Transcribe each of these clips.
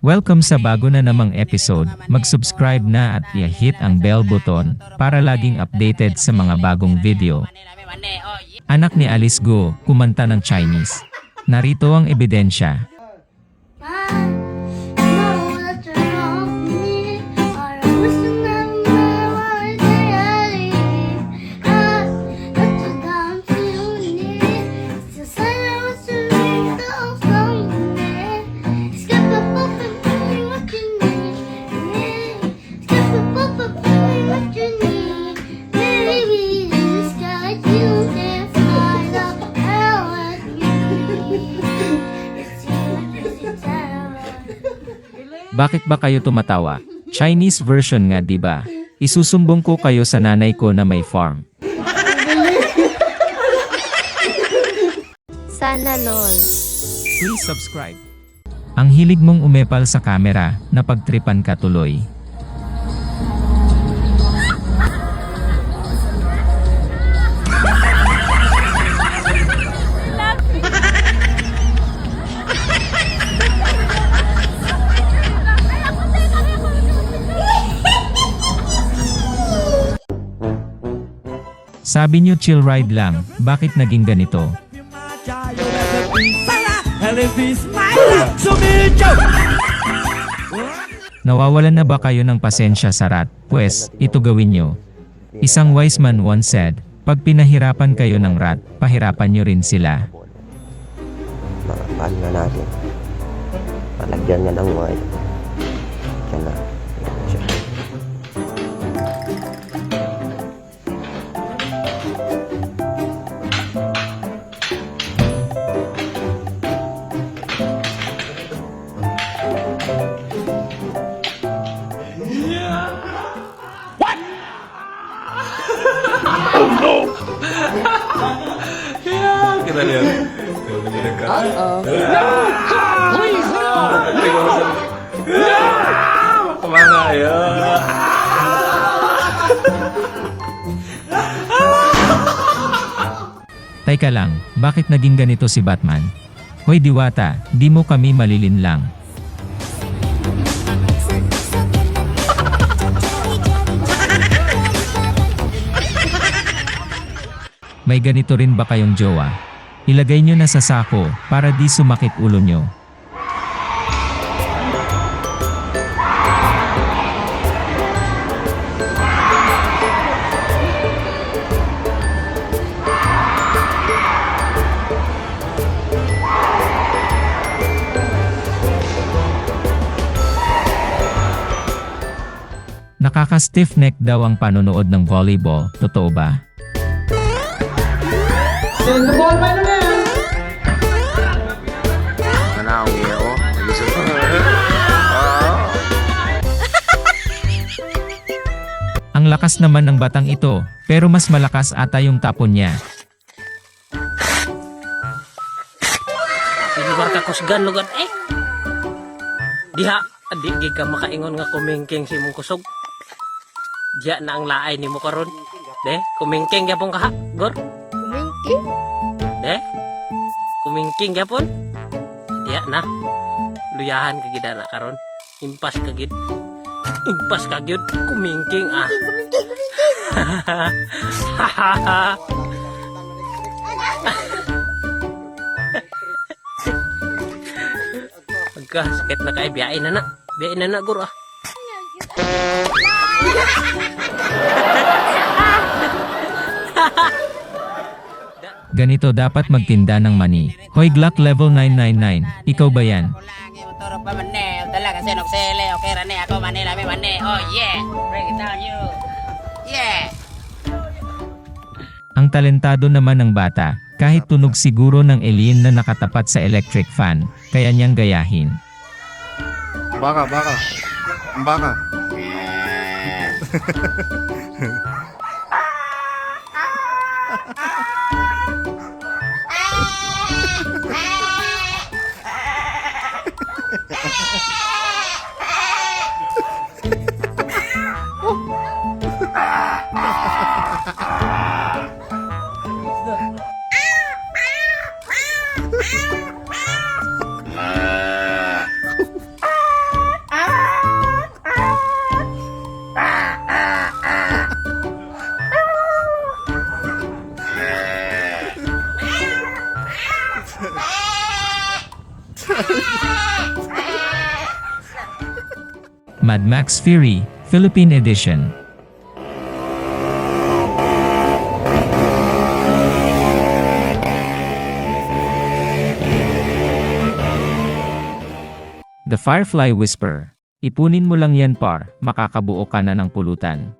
Welcome sa bago na namang episode. Mag-subscribe na at i-hit ang bell button para laging updated sa mga bagong video. Anak ni Alice Guo, kumanta ng Chinese. Narito ang ebidensya. Bakit ba kayo tumatawa? Chinese version nga, diba? Isusumbong ko kayo sa nanay ko na may farm. Sana lol. Please subscribe. Ang hilig mong umepal sa camera, napagtripan ka tuloy. Sabi niyo chill ride lang, bakit naging ganito? Nawawalan na ba kayo ng pasensya sa rat? Pwes, ito gawin nyo. Isang wise man once said, pag pinahirapan kayo ng rat, pahirapan nyo rin sila. Paano na natin? Palagyan nga ng white. Yan na. Yan na siya. Kita lihat. Please no! Kemana ya? Teka lang, bakit naging ganito si Batman? Hoy Diwata, di mo kami malilinlang. May ganito rin ba kayong jowa? Ilagay nyo na sa sako para di sumakit ulo nyo. Nakaka-stiff neck daw ang panonood ng volleyball, totoo ba? Send the ball by the man. Ang lakas naman ng batang ito, pero mas malakas ata yung tapon niya. Lugar ka kusgan lugar diha di ka makaingon nga kumingking si mong kusog diya na ang laay nimo karon de kumingking gyapon ka ha gor Kumingking? de kumingking gyapon diya na luyahan ka gid na karon impas ka gid kumingking ah sakit na kay biyain na guro ah. Ganito dapat magtinda ng mani. Hoy Glock level 999, ikaw ba yan? Ang talentado naman ng bata, kahit tunog siguro ng alien na nakatapat sa electric fan, kaya niyang gayahin. Baka. Mad Max Fury, Philippine Edition. The Firefly Whisperer. Ipunin mo lang yan par, makakabuo ka na ng pulutan.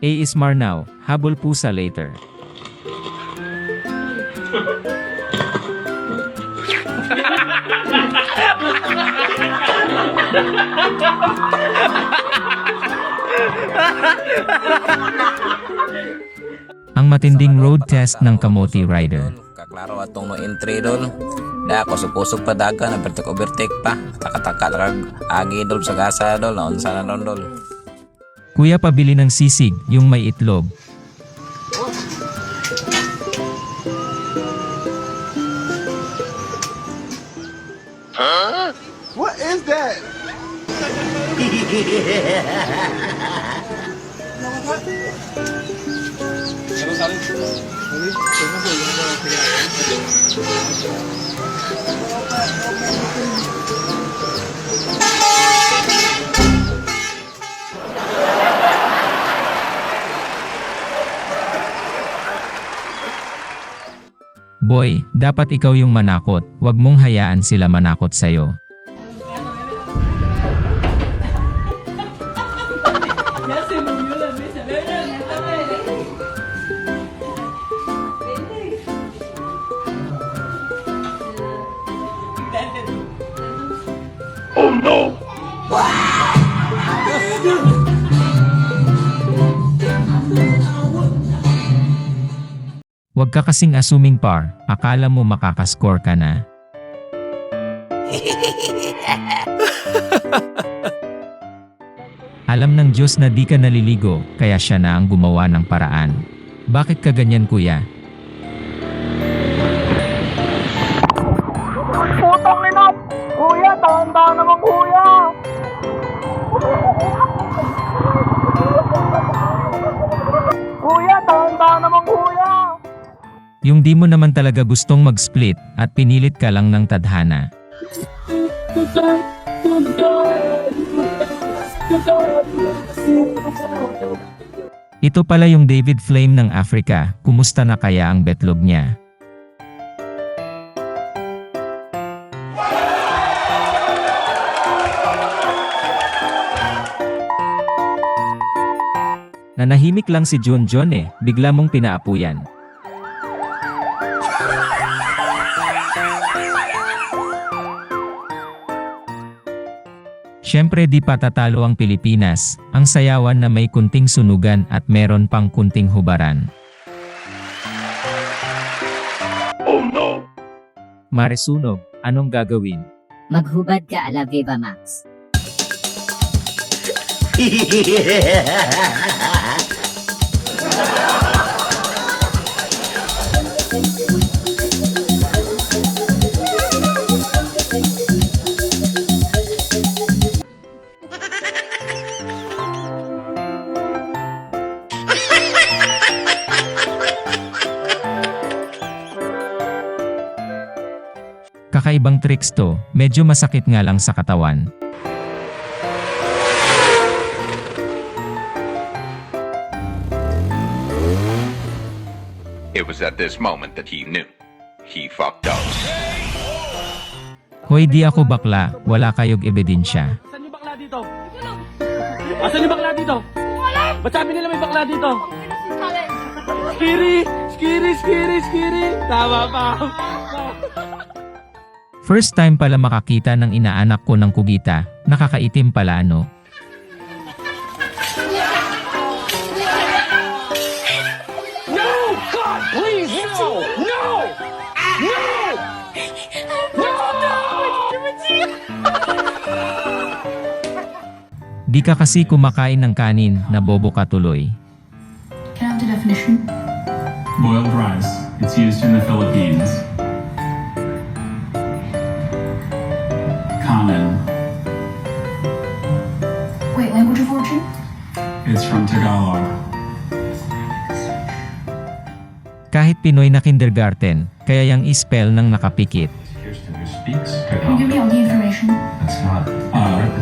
A is Mar now, habol pusa later. Ang matinding road test ng Kamote Rider. Kaklaro atong no entry dol. Da ako supusog pa daga na overtake pa. Taka-taka lang agi dol sa gasa dol. Naon sana nun dol. Kuya, pabili ng sisig, yung may itlog. What is that? Boy, dapat ikaw yung manakot, wag mong hayaan sila manakot sa'yo. Huwag ka kasing assuming par, akala mo makakascore ka na. Alam ng Diyos na di ka naliligo, kaya siya na ang gumawa ng paraan. Bakit ka ganyan, kuya? Putang ina! Kuya, tahan-tahan naman kuya! Kuya, tahan-tahan naman kuya! Yung di mo naman talaga gustong mag-split at pinilit ka lang ng tadhana. Ito pala yung David Flame ng Africa, kumusta na kaya ang betlog niya? Nanahimik lang si John eh, bigla mong pinaapuyan. Siyempre di pa tatalo ang Pilipinas, ang sayawan na may kunting sunugan at meron pang kunting hubaran. Oh no! Marisunog, anong gagawin? Maghubad ka ala Viva Max. Kakaibang tricks to, medyo masakit nga lang sa katawan. It was at this moment that he knew. He fucked up. Hoy, di ako bakla, wala kayog ebidensya. Asan yung bakla dito? Asan yung bakla dito? Ba't sabi nila may bakla dito? Skiri! Skiri! Skiri! Skiri! Tama pa! First time pala makakita ng inaanak ko ng kugita, nakakaitim pala ano. No! God, please, no! No! No! Di ka kasi kumakain ng kanin, nabobo ka tuloy. Can I have the definition? Boiled rice. It's used in the Philippines. Common. Wait, language of origin? It's from Tagalog. Kahit Pinoy na kindergarten, kaya yang ispell ng nakapikit. Kirsten, who speaks Can you give me all the information? That's not.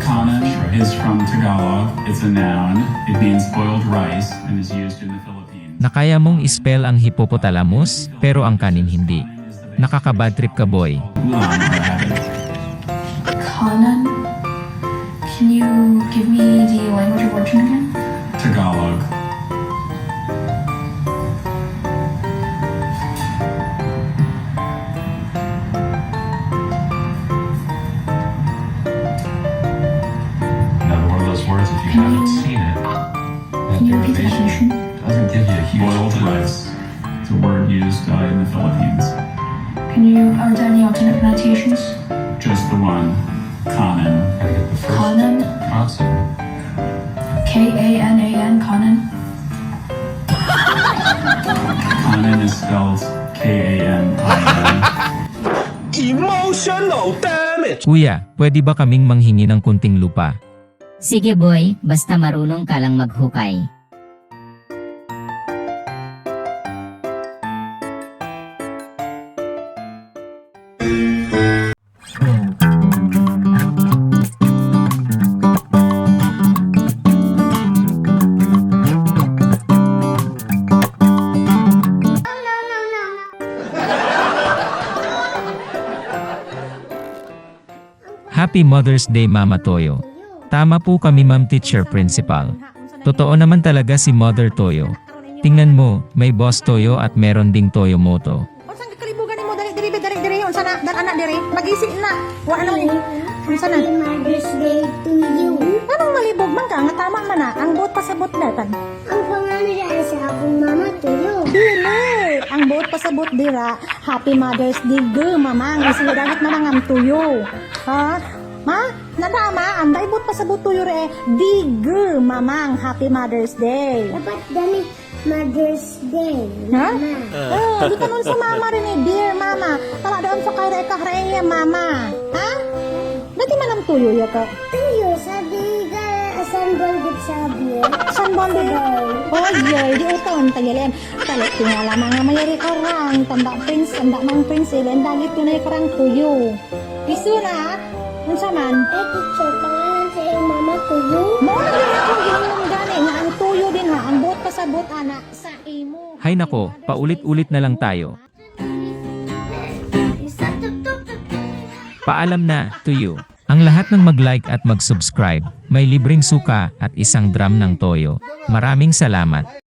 Kanan is from Tagalog. It's a noun. It means boiled rice and is used in the Philippines. Na kaya mong ispell ang hippopotamus, pero ang kanin hindi. Nakakabad trip ka, boy. Ulam or habit. Kanan. Can you give me the language of origin again? Tagalog. Another one of those words, if you haven't seen it, that Can you repeat the derivation definition? doesn't give you a huge Boiled rice. It's a word used in the Philippines. Are there any alternate pronunciations? Just the one. Kanan. Gotta get the first Kanan. consonant. K-A-N-A-N, Kanan. Kanan is spelled K-A-N-I-N. Kuya, pwede ba kaming manghingi ng kunting lupa? Sige boy, basta marunong ka lang maghukay. Happy Mother's Day, Mama Toyo. Tama po kami, Ma'am Teacher Principal. Totoo naman talaga si Mother Toyo. Tingnan mo, may Boss Toyo at meron ding Toyo Moto. Unsa ka kalibugan nimo dali unsa na dan anak diri mag-isip na. Wa na mo. Unsa na? Mother's Day to you. Anong malibog man ka nga tama man na ang buot pasabot datan. Ang pangalan niya ay sa akong mama to you. Dili, ang buot pasabot dira. Happy Mother's Day go, mamang. Isidagat man ang tuyo. Ha? Ma? Nadama, ang daibot pasabot tuyo re. Dig, mamang. Happy Mother's Day. Dapat dami Mother's Day. Ha? Oh, di ka nun sa mama rin eh. Dear mama. Tala doon sa kare mama. Ha? Dati man ang tuyo ya ka. Tuyo, sabi ka, asan banggot sabi? San bondi? Oh, yay. Di uton. Tagalian. Talit tingala mga mayari karang. Tanda mang prince. Ilan dagit tunay karang tuyo. Isu na. Unsa man? Eh, teacher, pangalan sa iyong mama tuyo? Mo na din akong ginong gani nga ang tuyo din ha. Ang buot pasabot ana sa imo. Hay nako, paulit-ulit na lang tayo. Paalam na, to you. Ang lahat ng mag-like at mag-subscribe, may libreng suka at isang drum ng toyo. Maraming salamat.